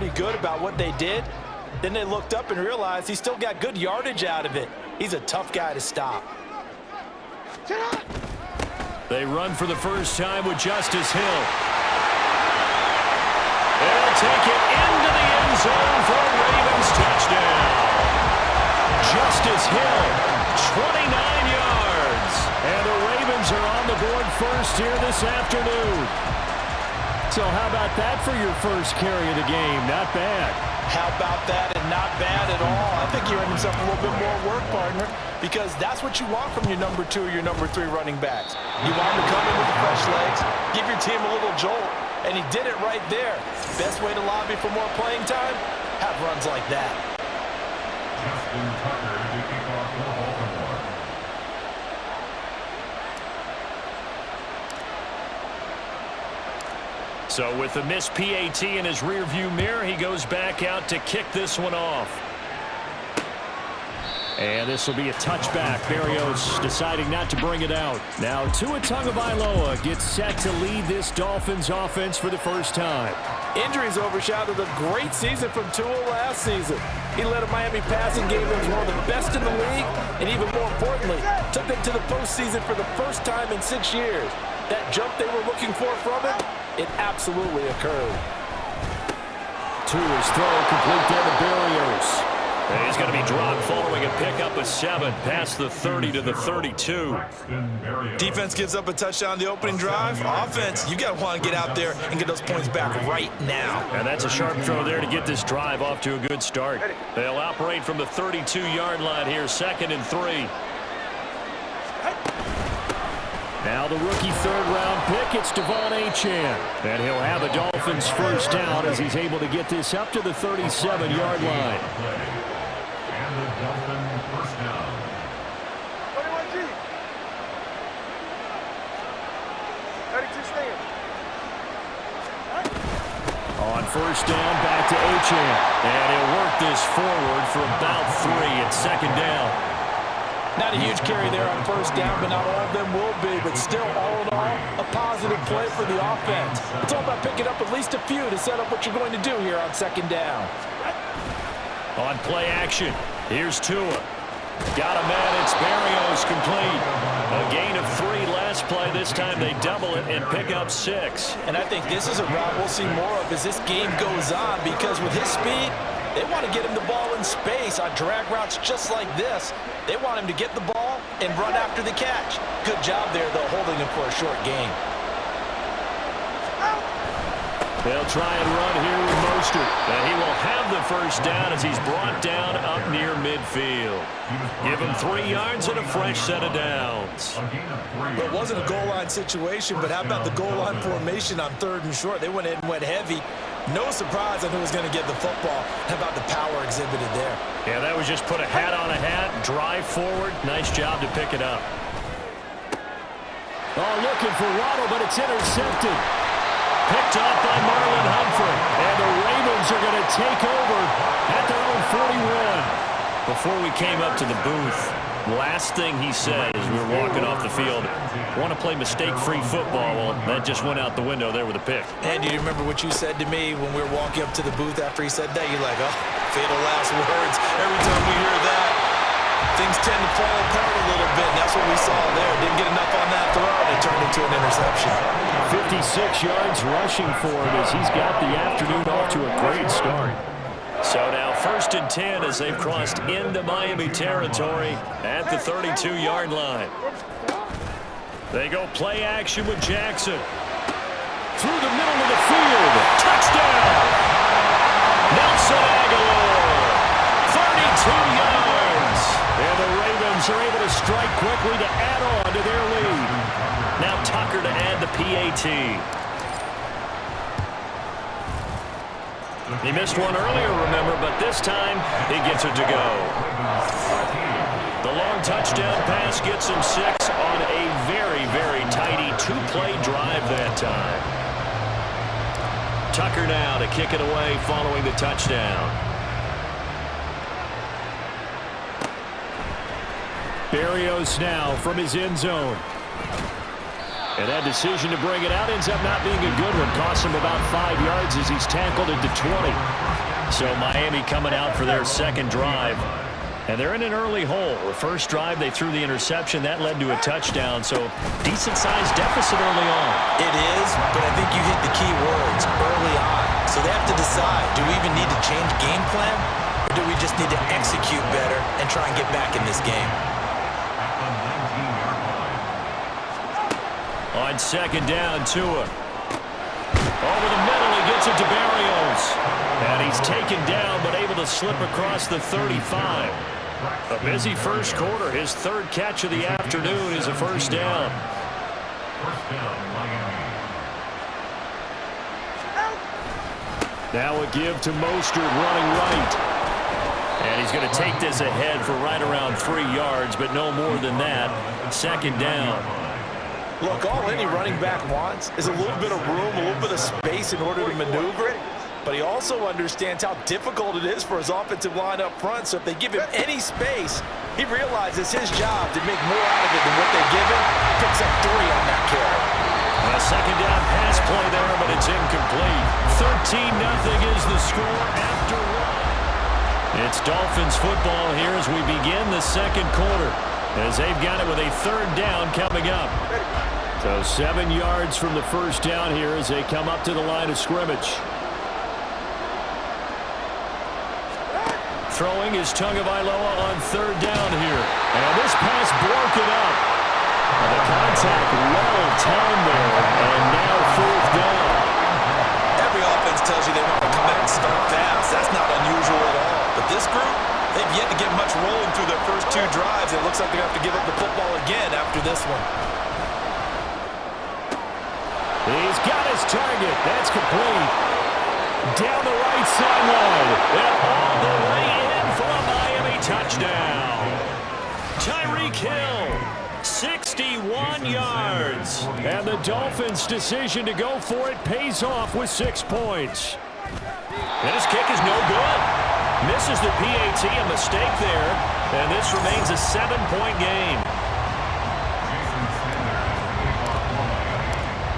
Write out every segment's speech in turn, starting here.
pretty good about what they did. Then they looked up and realized he still got good yardage out of it. He's a tough guy to stop. They run for the first time with Justice Hill. They'll take it into the end zone for a Ravens touchdown. Justice Hill, 29 yards. And the Ravens are on the board first here this afternoon. So how about that for your first carry of the game? Not bad. How about that, and not bad at all. I think you're in himself a little bit more work, partner, because that's what you want from your number 2 or your number 3 running backs. You want them to come in with the fresh legs, give your team a little jolt, and he did it right there. Best way to lobby for more playing time? Have runs like that. Justin Tucker to kick off for Baltimore. So with the missed PAT in his rearview mirror, he goes back out to kick this one off. And this will be a touchback. Berrios deciding not to bring it out. Now Tua Tagovailoa gets set to lead this Dolphins offense for the first time. Injuries overshadowed a great season from Tua last season. He led a Miami passing game that was one of the best in the league, and even more importantly, took them to the postseason for the first time in 6 years. That jump they were looking for from him, it absolutely occurred. Tua's throw complete there to Berrios. And he's going to be dropped following a pickup of 7 past the 30 to the 32. Defense gives up a touchdown the opening drive. Offense, you got to want to get out there and get those points back right now. And that's a sharp throw there to get this drive off to a good start. They'll operate from the 32-yard line here, 2nd and 3. Now the rookie third-round pick, it's Devon Achane. And he'll have a Dolphins first down as he's able to get this up to the 37-yard line. And the Dolphin first down. 21G. 32 stand. On first down, back to Achane. And he'll work this forward for about 3 at 2nd down. Not a huge carry there on first down, but not all of them will be. But still, all in all, a positive play for the offense. It's all about picking up at least a few to set up what you're going to do here on 2nd down. On play action, here's Tua. Got a man, it's Berrios complete. A gain of 3 last play. This time they double it and pick up 6. And I think this is a route we'll see more of as this game goes on, because with his speed, they want to get him the ball in space on drag routes just like this. They want him to get the ball and run after the catch. Good job there, though, holding him for a short gain. They'll try and run here with Mostert. And he will have the first down as he's brought down up near midfield. Give him 3 yards and a fresh set of downs. It wasn't a goal line situation, but how about the goal line formation on 3rd and short? They went in and went heavy. No surprise on who was going to get the football. How about the power exhibited there? Yeah, that was just put a hat on a hat, drive forward. Nice job to pick it up. Oh, looking for Waddle, but it's intercepted. Picked up by Marlon Humphrey. And the Ravens are going to take over at their own 41. Before we came up to the booth, last thing he said as we were walking off the field, want to play mistake-free football. Well, that just went out the window there with a pick. And do you remember what you said to me when we were walking up to the booth after he said that? You're like, oh, fatal last words. Every time we hear that, things tend to fall apart a little bit, and that's what we saw there. Didn't get enough on that throw, and it turned into an interception. 56 yards rushing for him as he's got the afternoon off to a great start. So now 1st and 10 as they've crossed into Miami territory at the 32-yard line. They go play action with Jackson. Through the middle of the field. Touchdown! Nelson Aguilar. 32 yards. And the Ravens are able to strike quickly to add on to their lead. Now Tucker to add the PAT. He missed one earlier, remember, but this time he gets it to go. The long touchdown pass gets him 6 on a very, very tidy 2-play drive that time. Tucker now to kick it away following the touchdown. Berrios now from his end zone. And that decision to bring it out ends up not being a good one. Costs him about 5 yards as he's tackled at the 20. So Miami coming out for their second drive. And they're in an early hole. The first drive, they threw the interception. That led to a touchdown. So decent-sized deficit early on. It is, but I think you hit the key words early on. So they have to decide, do we even need to change game plan? Or do we just need to execute better and try and get back in this game? On second down, Tua. Over the middle, he gets it to Barrios. And he's taken down, but able to slip across the 35. A busy first quarter. His third catch of the afternoon is a first down. First down, Miami. Now a give to Mostert running right. And he's going to take this ahead for right around 3 yards, but no more than that. Second down. Look, all any running back wants is a little bit of room, a little bit of space in order to maneuver. But he also understands how difficult it is for his offensive line up front. So if they give him any space, he realizes his job to make more out of it than what they give him. Picks up 3 on that carry. A second down pass play there, but it's incomplete. 13-0 is the score after 1. It's Dolphins football here as we begin the second quarter, as they've got it with a third down coming up. So 7 yards from the first down here as they come up to the line of scrimmage. Throwing is Tagovailoa on third down here. And this pass broken up. And the contact well timed there. And now fourth down. Every offense tells you they want to come out and start fast. That's not unusual at all. But this group, they've yet to get much rolling through their first 2 drives. It looks like they're going to have to give up the football again after this one. He's got his target. That's complete. Down the right sideline. And all the way in for a Miami touchdown. Tyreek Hill, 61 yards. And the Dolphins' decision to go for it pays off with 6 points. And his kick is no good. Misses the PAT, a mistake there. And this remains a 7-point game.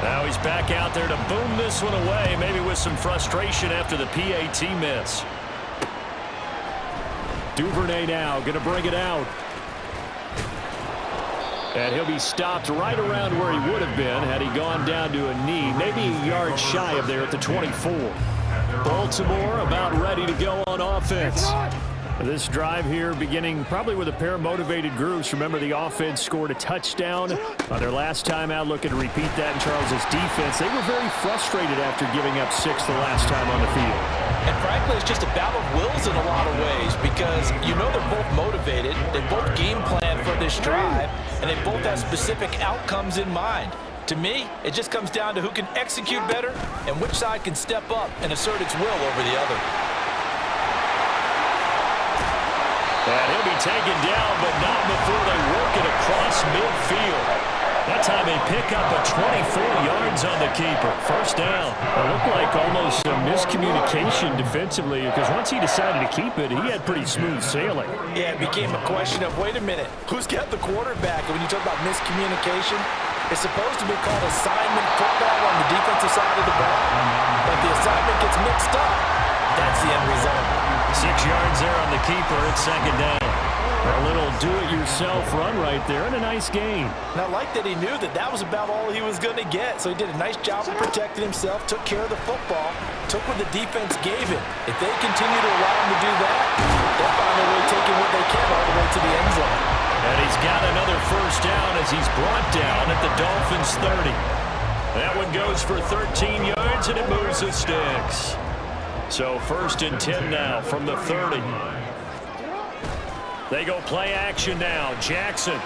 Now he's back out there to boom this one away, maybe with some frustration after the PAT miss. Duvernay now going to bring it out. And he'll be stopped right around where he would have been had he gone down to a knee, maybe a yard shy of there at the 24. Baltimore about ready to go on offense. This drive here beginning probably with a pair of motivated groups. Remember, the offense scored a touchdown on their last time out. Looking to repeat that in Charles's defense. They were very frustrated after giving up 6 the last time on the field. And frankly, it's just a battle of wills in a lot of ways because you know they're both motivated. They both game plan for this drive, and they both have specific outcomes in mind. To me, it just comes down to who can execute better and which side can step up and assert its will over the other. And he'll be taken down, but not before they work it across midfield. That time they pick up a 24 yards on the keeper. First down. It looked like almost a miscommunication defensively because once he decided to keep it, he had pretty smooth sailing. Yeah, it became a question of, wait a minute, who's got the quarterback? And when you talk about miscommunication, it's supposed to be called assignment football on the defensive side of the ball. But the assignment gets mixed up. That's the end result. 6 yards there on the keeper at second down. A little do-it-yourself run right there and a nice gain. And I like that he knew that that was about all he was going to get. So he did a nice job of protecting himself, took care of the football, took what the defense gave him. If they continue to allow him to do that, they'll find a way taking what they can all the way to the end zone. And he's got another first down as he's brought down at the Dolphins' 30. That one goes for 13 yards and it moves the sticks. So 1st and 10 now from the 30. They go play action now. Jackson.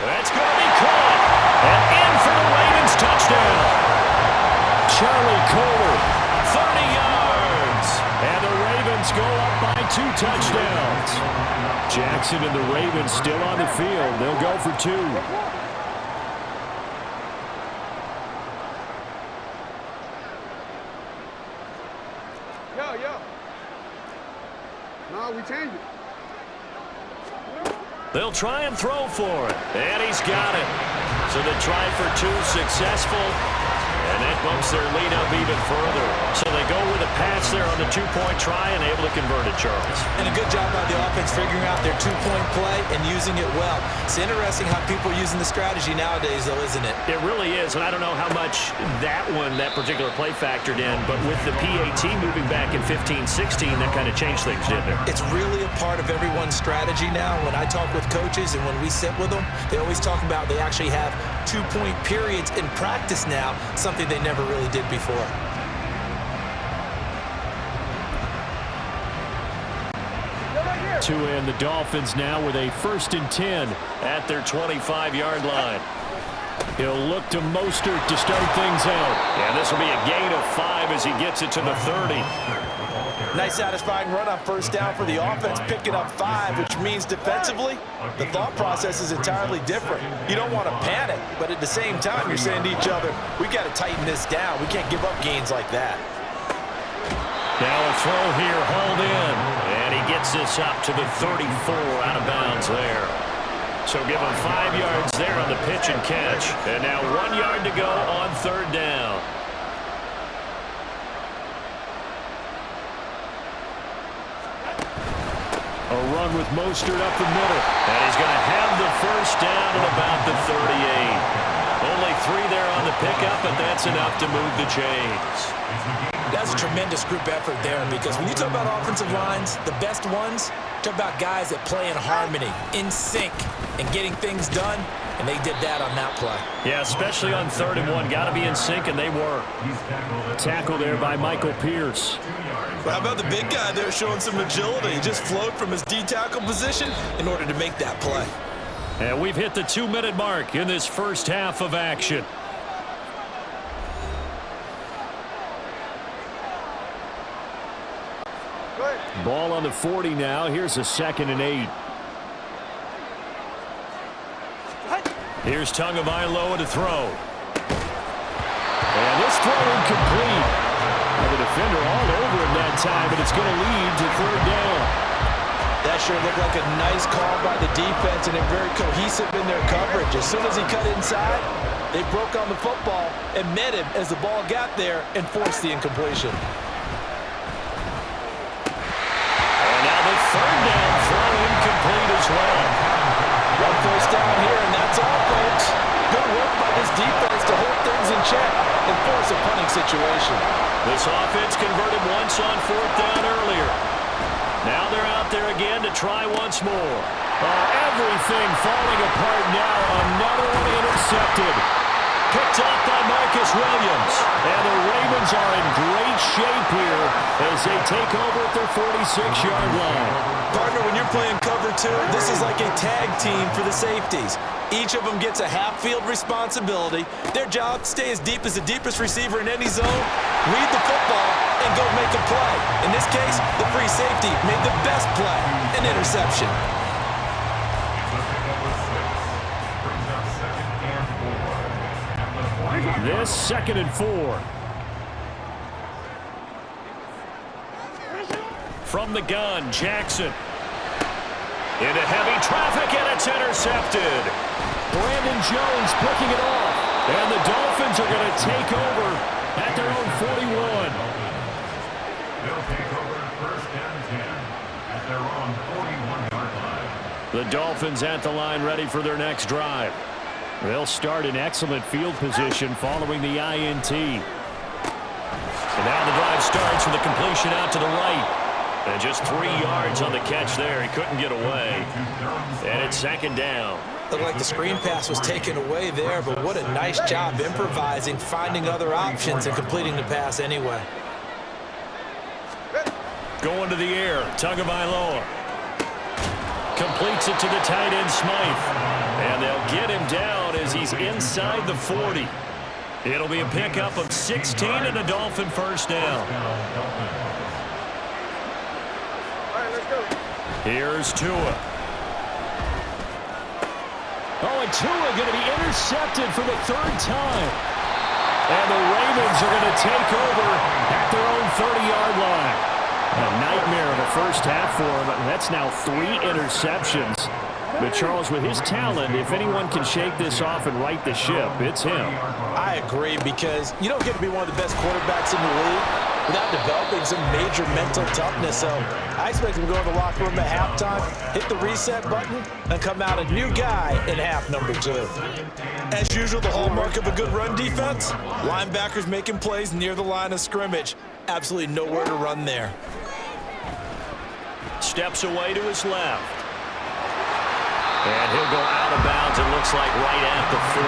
That's going to be caught. And in for the Ravens touchdown. Charlie Kohler, 30 yards. And the Ravens go up by 2 touchdowns. Jackson and the Ravens still on the field. They'll go for 2. No, we changed it. They'll try and throw for it. And he's got it. So they try for two, successful. And that bumps their lead up even further. So they go with a pass there on the two-point try and able to convert it, Charles. And a good job by the offense figuring out their two-point play and using it well. It's interesting how people are using the strategy nowadays, though, isn't it? It really is, and I don't know how much that particular play factored in, but with the PAT moving back in 15-16, that kind of changed things, didn't it? It's really a part of everyone's strategy now. When I talk with coaches and when we sit with them, they always talk about they actually have two-point periods in practice now, something they never really did before. Tua and the Dolphins now with a 1st and 10 at their 25-yard line. He'll look to Mostert to start things out. And this will be a gain of 5 as he gets it to the 30. Nice satisfying run on 1st down for the offense, picking up 5, which means defensively, the thought process is entirely different. You don't want to panic, but at the same time, you're saying to each other, we got to tighten this down. We can't give up gains like that. Now a throw here, hauled in. And he gets this up to the 34, out of bounds there. So give him 5 yards there on the pitch and catch. And now 1 yard to go on 3rd down. A run with Mostert up the middle. And he's going to have the 1st down at about the 38. Only 3 there on the pickup, but that's enough to move the chains. That's a tremendous group effort there, because when you talk about offensive lines, the best ones, talk about guys that play in harmony, in sync, and getting things done, and they did that on that play. Yeah, especially on 3rd and 1. Got to be in sync, and they were. Tackle there by Michael Pierce. But how about the big guy there showing some agility? He just flowed from his D-tackle position in order to make that play. And we've hit the 2-minute mark in this first half of action. Ball on the 40 now. Here's a 2nd and 8. Here's Tagovailoa to throw. And this throw incomplete. Well, the defender all over him that time, but it's going to lead to 3rd down. That sure looked like a nice call by the defense, and they're very cohesive in their coverage. As soon as he cut inside, they broke on the football and met him as the ball got there and forced the incompletion. And now the 3rd down throw incomplete as well. 1 1st down here, and that's all, folks. Good work by this defense to hold things in check and force a punting situation. This offense converted once on 4th down earlier. Now they're out there again to try once more. Everything falling apart now. Another one intercepted. Picked up by Marcus Williams. And the Ravens are in great shape here as they take over at their 46-yard line. Partner, when you're playing cover 2, this is like a tag team for the safeties. Each of them gets a half-field responsibility. Their job, stay as deep as the deepest receiver in any zone, read the football, and go make a play. In this case, the free safety made the best play, an interception. This 2nd and 4. From the gun, Jackson. Into heavy traffic, and it's intercepted. Brandon Jones picking it off. And the Dolphins are going to take over at their own 41. They'll take over 1st and 10 at their own 41-yard line. The Dolphins at the line, ready for their next drive. They'll start in excellent field position following the INT. And now the drive starts with a completion out to the right. And just 3 yards on the catch there. He couldn't get away. And it's 2nd down. Looked like the screen pass was taken away there, but what a nice job improvising, finding other options, and completing the pass anyway. Going to the air, Tagovailoa. Completes it to the tight end, Smythe. And they'll get him down as he's inside the 40. It'll be a pickup of 16 and a Dolphin 1st down. Here's Tua. Oh, and Tua going to be intercepted for the 3rd time. And the Ravens are going to take over at their own 30-yard line. A nightmare of a first half for him. That's now 3 interceptions. But Charles, with his talent, if anyone can shake this off and right the ship, it's him. I agree, because you don't get to be one of the best quarterbacks in the league without developing some major mental toughness. So I expect him to go in the locker room at halftime, hit the reset button, and come out a new guy in half number 2. As usual, the hallmark of a good run defense, linebackers making plays near the line of scrimmage. Absolutely nowhere to run there. Steps away to his left. And he'll go out of bounds, it looks like, right at the 40.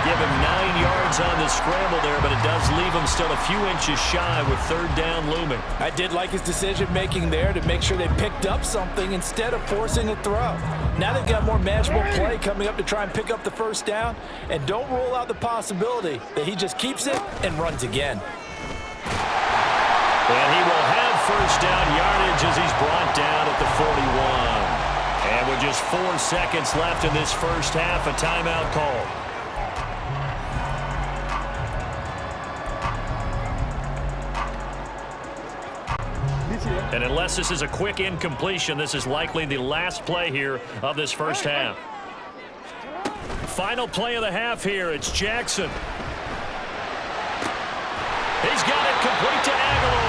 Give him 9 yards on the scramble there, but it does leave him still a few inches shy with 3rd down looming. I did like his decision-making there to make sure they picked up something instead of forcing a throw. Now they've got more manageable play coming up to try and pick up the 1st down, and don't rule out the possibility that he just keeps it and runs again. And he will have 1st down yardage as he's brought down at the 41. And with just 4 seconds left in this 1st half, a timeout call. And unless this is a quick incompletion, this is likely the last play here of this 1st half. Final play of the half here. It's Jackson. He's got it complete to Aguilar.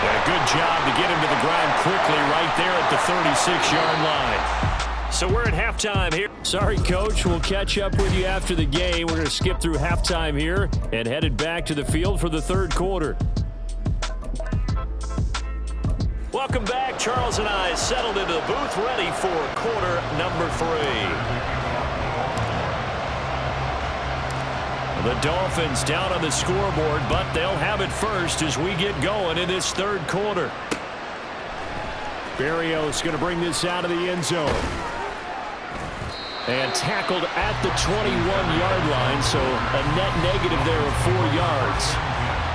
And a good job to get him to the ground quickly right there at the 36-yard line. So we're at halftime here. Sorry, Coach. We'll catch up with you after the game. We're going to skip through halftime here and headed back to the field for the 3rd quarter. Welcome back. Charles and I settled into the booth ready for quarter number 3. The Dolphins down on the scoreboard, but they'll have it first as we get going in this 3rd quarter. Berrios going to bring this out of the end zone. And tackled at the 21-yard line, so a net negative there of 4 yards.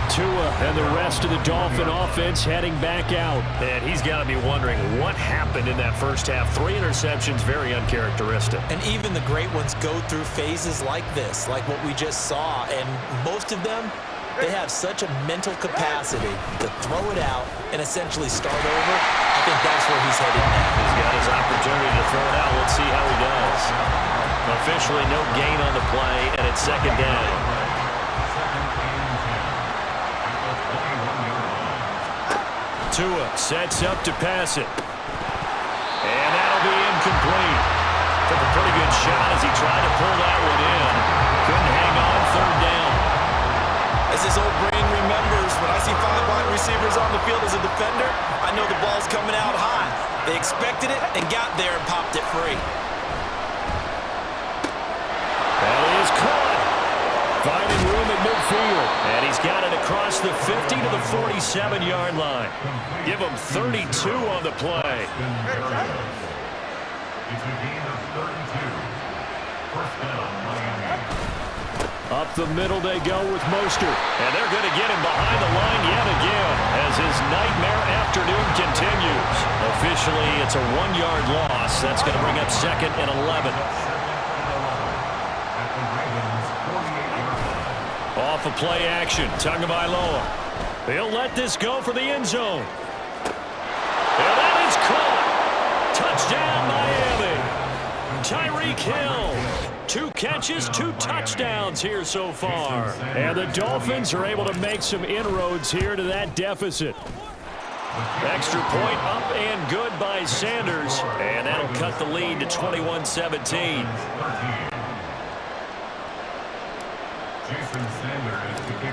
Tua and the rest of the Dolphin offense heading back out. And he's got to be wondering what happened in that 1st half. 3 interceptions, very uncharacteristic. And even the great ones go through phases like this, like what we just saw. And most of them, they have such a mental capacity to throw it out and essentially start over. I think that's where he's headed now. He's got his opportunity to throw it out. Let's see how he does. Officially no gain on the play, and it's 2nd down. Tua sets up to pass it. And that'll be incomplete. Took a pretty good shot as he tried to pull that one in. Couldn't hang on 3rd down. As his old brain remembers, when I see 5 wide receivers on the field as a defender, I know the ball's coming out high. They expected it and got there and popped it free. That is caught. Finding room at midfield. And he's got it across the 50 to the 47-yard line. Give him 32 on the play. It's a gain of 32. 1st down, Miami. Up the middle they go with Mostert. And they're going to get him behind the line yet again as his nightmare afternoon continues. Officially, it's a 1-yard loss. That's going to bring up 2nd and 11. Off of play action, Tagovailoa. He'll let this go for the end zone. And that is caught. Touchdown, Miami. Tyreek Hill. 2 catches, 2 touchdowns here so far. And the Dolphins are able to make some inroads here to that deficit. Extra point up and good by Sanders. And that'll cut the lead to 21-17.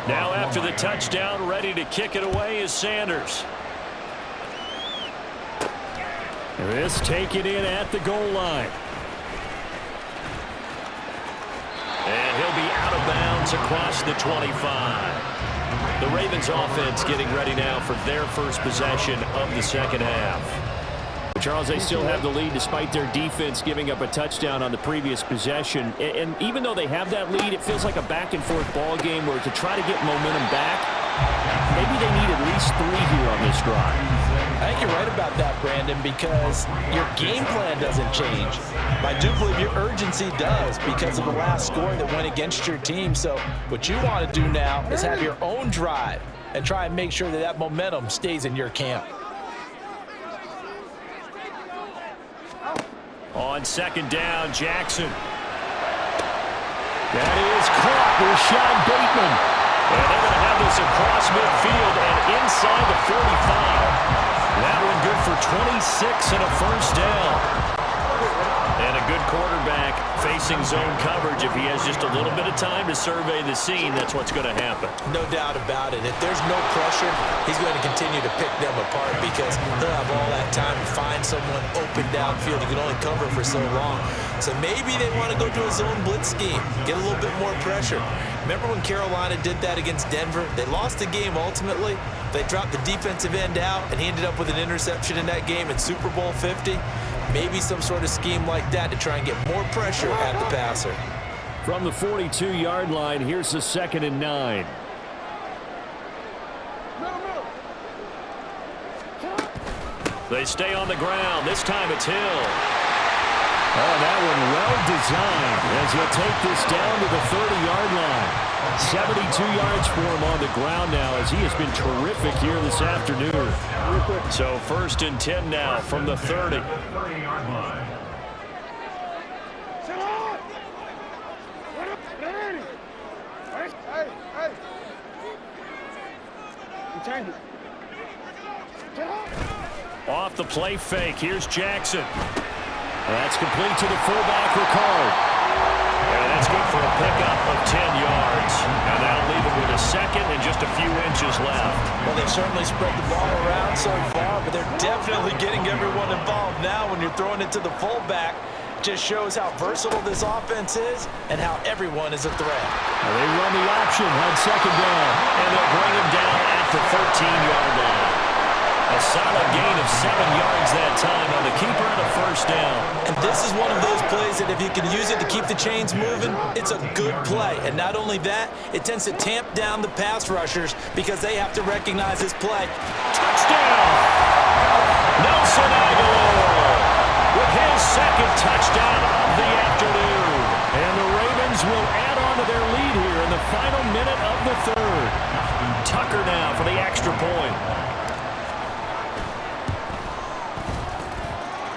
Now after the touchdown, ready to kick it away is Sanders. This taken in at the goal line. And he'll be out of bounds across the 25. The Ravens offense getting ready now for their first possession of the 2nd half. Charles, they still have the lead despite their defense giving up a touchdown on the previous possession. And even though they have that lead, it feels like a back-and-forth ball game where to try to get momentum back, maybe they need at least 3 here on this drive. I think you're right about that, Brandon, because your game plan doesn't change. I do believe your urgency does because of the last score that went against your team. So what you want to do now is have your own drive and try and make sure that that momentum stays in your camp. On second down, Jackson. That is caught. Rashad Bateman. And they're going to have this across midfield and inside the 45. That one good for 26 and a first down. And a good quarterback facing zone coverage. If he has just a little bit of time to survey the scene, that's what's going to happen. No doubt about it. If there's no pressure, he's going to continue to pick them apart because he'll have all that time to find someone open downfield. He can only cover for so long. So maybe they want to go to a zone blitz scheme, get a little bit more pressure. Remember when Carolina did that against Denver? They lost the game ultimately. They dropped the defensive end out, and he ended up with an interception in that game in Super Bowl 50. Maybe some sort of scheme like that to try and get more pressure at the passer. From the 42-yard line, here's the 2nd and 9. They stay on the ground. This time it's Hill. Oh, that one well designed as he'll take this down to the 30-yard line. 72 yards for him on the ground now as he has been terrific here this afternoon. So 1st and 10 now from the 30. 30-yard line. Off the play fake, here's Jackson. That's complete to the fullback, Ricard. And that's good for a pickup of 10 yards. And that'll leave him with a second and just a few inches left. Well, they've certainly spread the ball around so far, but they're definitely getting everyone involved now when you're throwing it to the fullback. Just shows how versatile this offense is and how everyone is a threat. Well, they run the option on 2nd down. And they'll bring him down at the 13-yard line. A solid gain of 7 yards that time on the keeper and a first down. And this is one of those plays that if you can use it to keep the chains moving, it's a good play. And not only that, it tends to tamp down the pass rushers because they have to recognize this play. Touchdown! Nelson Aguilar with his 2nd touchdown of the afternoon. And the Ravens will add on to their lead here in the final minute of the 3rd. Tucker now for the extra point.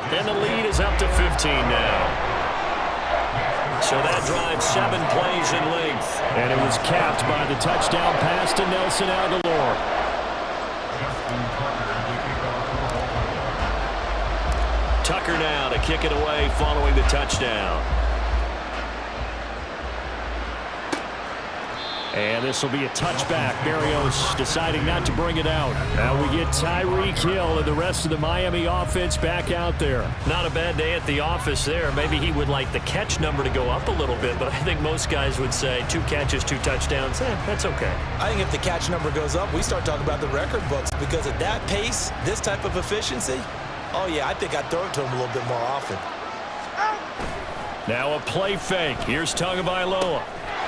And the lead is up to 15 now. So that drives 7 plays in length. And it was capped by the touchdown pass to Nelson Aguilar. Tucker now to kick it away following the touchdown. And this will be a touchback. Berrios deciding not to bring it out. Now we get Tyreek Hill and the rest of the Miami offense back out there. Not a bad day at the office there. Maybe he would like the catch number to go up a little bit, but I think most guys would say 2 catches, 2 touchdowns. That's okay. I think if the catch number goes up, we start talking about the record books because at that pace, this type of efficiency, oh yeah, I think I'd throw it to him a little bit more often. Now a play fake. Here's Tagovailoa.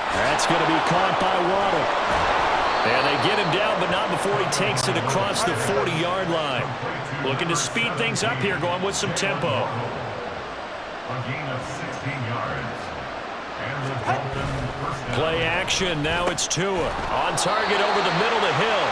That's going to be caught by Waddle. And they get him down, but not before he takes it across the 40-yard line. Looking to speed things up here, going with some tempo. A gain of 16 yards. And the Dolphins first down. Play action. Now it's Tua. On target over the middle to Hill.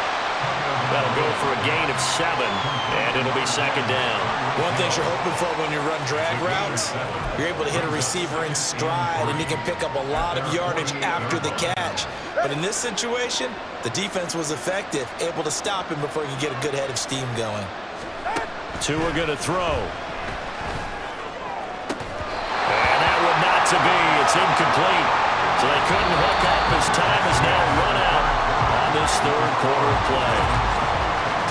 That'll go for a gain of 7, and it'll be 2nd down. One thing you're hoping for when you run drag routes, you're able to hit a receiver in stride, and he can pick up a lot of yardage after the catch. But in this situation, the defense was effective, able to stop him before he could get a good head of steam going. Tua going to throw. And that one not to be. It's incomplete. So they couldn't hook up as time is now run out on this 3rd quarter of play.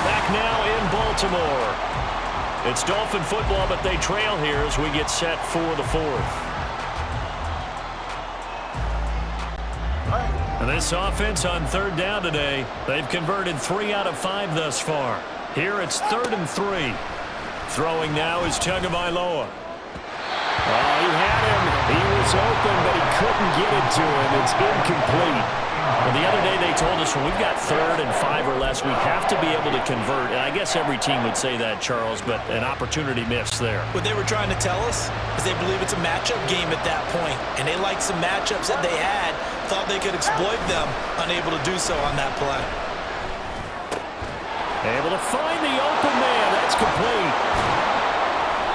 Back now in Baltimore. It's Dolphin football, but they trail here as we get set for the 4th. And this offense on 3rd down today, they've converted 3 out of 5 thus far. Here it's 3rd and 3. Throwing now is Tagovailoa. Oh, he had him. He was open, but he couldn't get it to him. It's incomplete. Well, the other day they told us when we've got 3rd and 5 or less, we have to be able to convert. And I guess every team would say that, Charles, but an opportunity missed there. What they were trying to tell us is they believe it's a matchup game at that point, and they liked some matchups that they had, thought they could exploit them, unable to do so on that play. Able to find the open man. That's complete.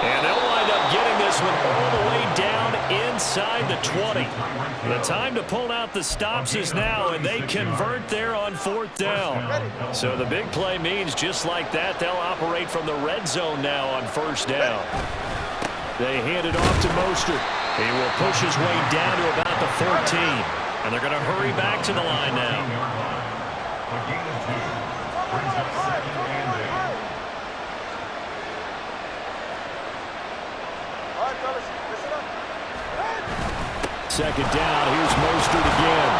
And they'll wind up getting this this one all the way down inside the 20. The time to pull out the stops is now, and they convert there on 4th down. So the big play means just like that, they'll operate from the red zone now on 1st down. They hand it off to Mostert. He will push his way down to about the 14. And they're going to hurry back to the line now. Second down, here's Mostert again.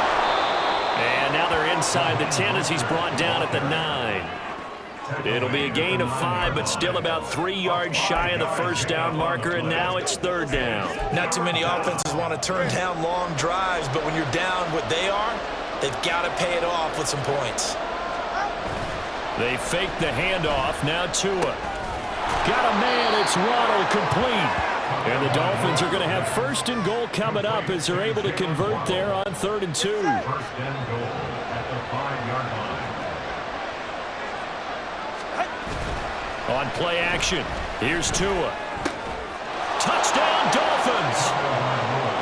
And now they're inside the 10 as he's brought down at the 9. It'll be a gain of 5, but still about 3 yards shy of the 1st down marker, and now it's 3rd down. Not too many offenses want to turn down long drives, but when you're down what they are, they've got to pay it off with some points. They fake the handoff. Now Tua. Got a man. It's Waddle, complete. And the Dolphins are going to have 1st and goal coming up as they're able to convert there on 3rd and 2. 1st and goal at the 5-yard line. On play action, here's Tua. Touchdown, Dolphins!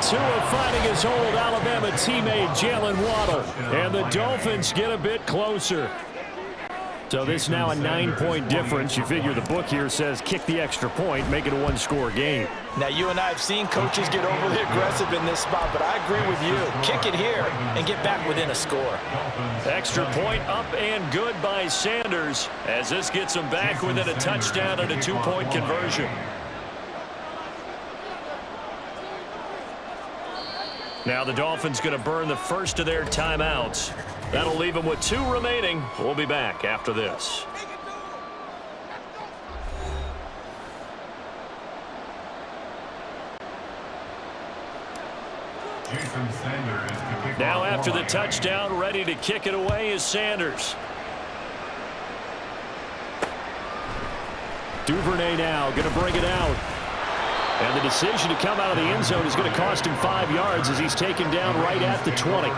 Tua finding his old Alabama teammate Jalen Waddle. And the Dolphins get a bit closer. So this now a 9-point difference. You figure the book here says kick the extra point, make it a 1-score game. Now, you and I have seen coaches get overly aggressive in this spot, but I agree with you. Kick it here and get back within a score. Extra point up and good by Sanders as this gets them back within a touchdown and a 2-point conversion. Now the Dolphins going to burn the first of their timeouts. That'll leave them with 2 remaining. We'll be back after this. Now after the touchdown, ready to kick it away is Sanders. Duvernay now going to bring it out. And the decision to come out of the end zone is going to cost him 5 yards as he's taken down right at the 20.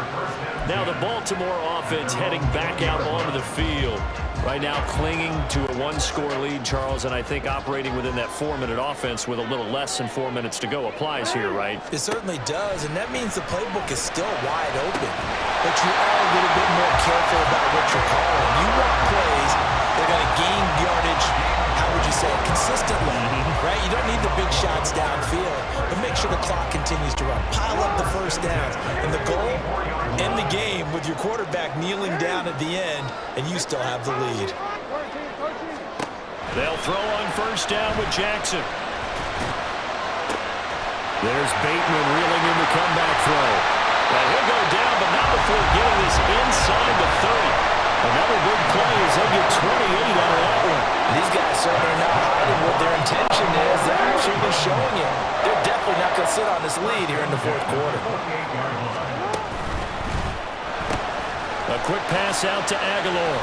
Now the Baltimore offense heading back out onto the field. Right now clinging to a 1-score lead, Charles, and I think operating within that 4-minute offense with a little less than 4 minutes to go applies here, right? It certainly does, and that means the playbook is still wide open. But you are a little bit more careful about what you're calling. You want plays that are going to gain yardage, how would you say it, consistently, right? You don't need the big shots downfield, but make sure the clock continues to run. Pile up the 1st downs. And the goal, end the game with your quarterback kneeling down at the end, and you still have the lead. They'll throw on 1st down with Jackson. There's Bateman reeling in the comeback throw. Now he'll go down, but not before getting this inside the 30. Another big play as they get 28 out of that one. These guys certainly are not hiding what their intention is. They're actually showing it. They're definitely not going to sit on this lead here in the 4th quarter. A quick pass out to Aguilar.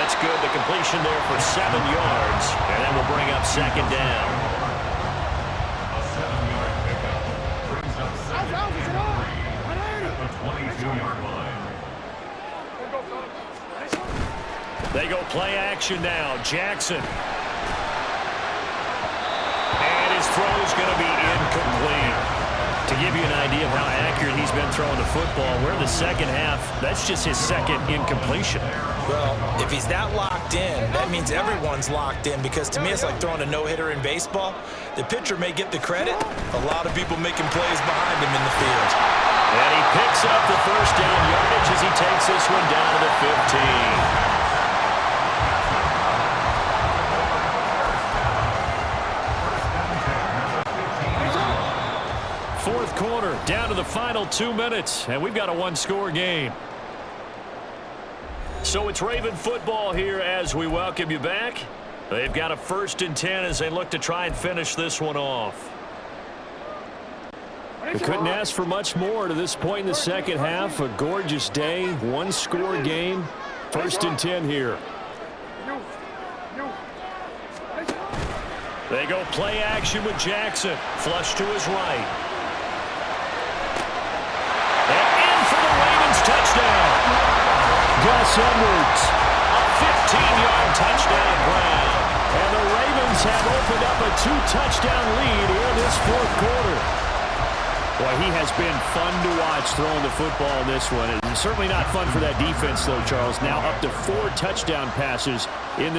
That's good. The completion there for 7 yards. And that will bring up 2nd down. A 7-yard pickup brings up 2nd and 3 at the 22-yard line. They go play action now. Jackson. And his throw is going to be incomplete. To give you an idea of how accurate he's been throwing the football, we're in the 2nd half. That's just his 2nd incompletion. Well, if he's that locked in, that means everyone's locked in, because to me it's like throwing a no-hitter in baseball. The pitcher may get the credit. A lot of people making plays behind him in the field. And he picks up the 1st down yardage as he takes this one down to the 15. 4th quarter, down to the final 2 minutes, and we've got a 1-score game. So it's Raven football here as we welcome you back. They've got a 1st and 10 as they look to try and finish this one off. We couldn't ask for much more to this point in the 2nd half. A gorgeous day, 1-score game. 1st and 10 here. They go play action with Jackson. Flush to his right. Touchdown. Gus Edwards. A 15-yard touchdown ground. And the Ravens Chargers have opened up a 2-touchdown lead here in this fourth quarter. Boy, he has been fun to watch throwing the football in this one. It's certainly not fun for that defense, though, Charles. Now up to 4 touchdown passes in